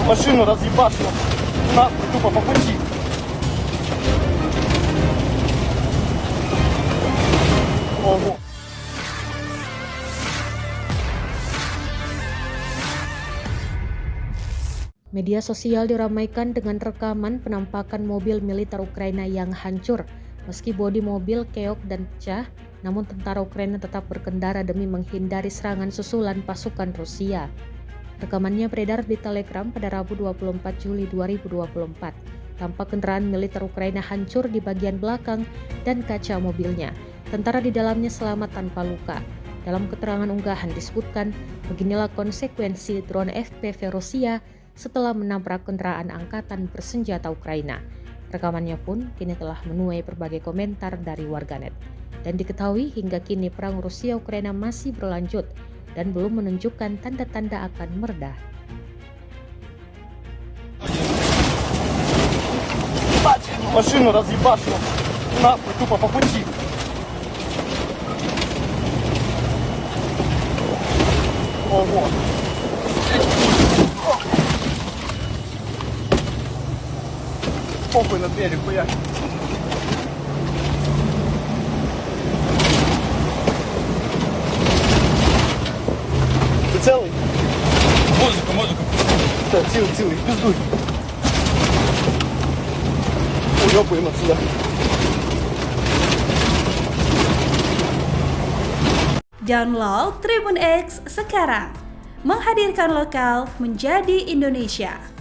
Машину разъебашил. Нахуй, тупо по пути. Ого. Media sosial diramaikan dengan rekaman penampakan mobil militer Ukraina yang hancur. Meski bodi mobil keok dan pecah, namun tentara Ukraina tetap berkendara demi menghindari serangan susulan pasukan Rusia. Rekamannya beredar di Telegram pada Rabu 24 Juli 2024. Tampak kendaraan militer Ukraina hancur di bagian belakang dan kaca mobilnya. Tentara di dalamnya selamat tanpa luka. Dalam keterangan unggahan disebutkan, beginilah konsekuensi drone FPV Rusia setelah menabrak kendaraan angkatan bersenjata Ukraina. Rekamannya pun kini telah menuai berbagai komentar dari warganet. Dan diketahui hingga kini perang Rusia-Ukraina masih berlanjut dan belum menunjukkan tanda-tanda akan mereda. Машину разъебашил. Нахуй, тупо по пути. Ого. Похуй на двери, хуя. Ты целый? Музыка. Да, целый, пиздуй. Уёбаем отсюда. Download Tribun X sekarang, menghadirkan lokal menjadi Indonesia.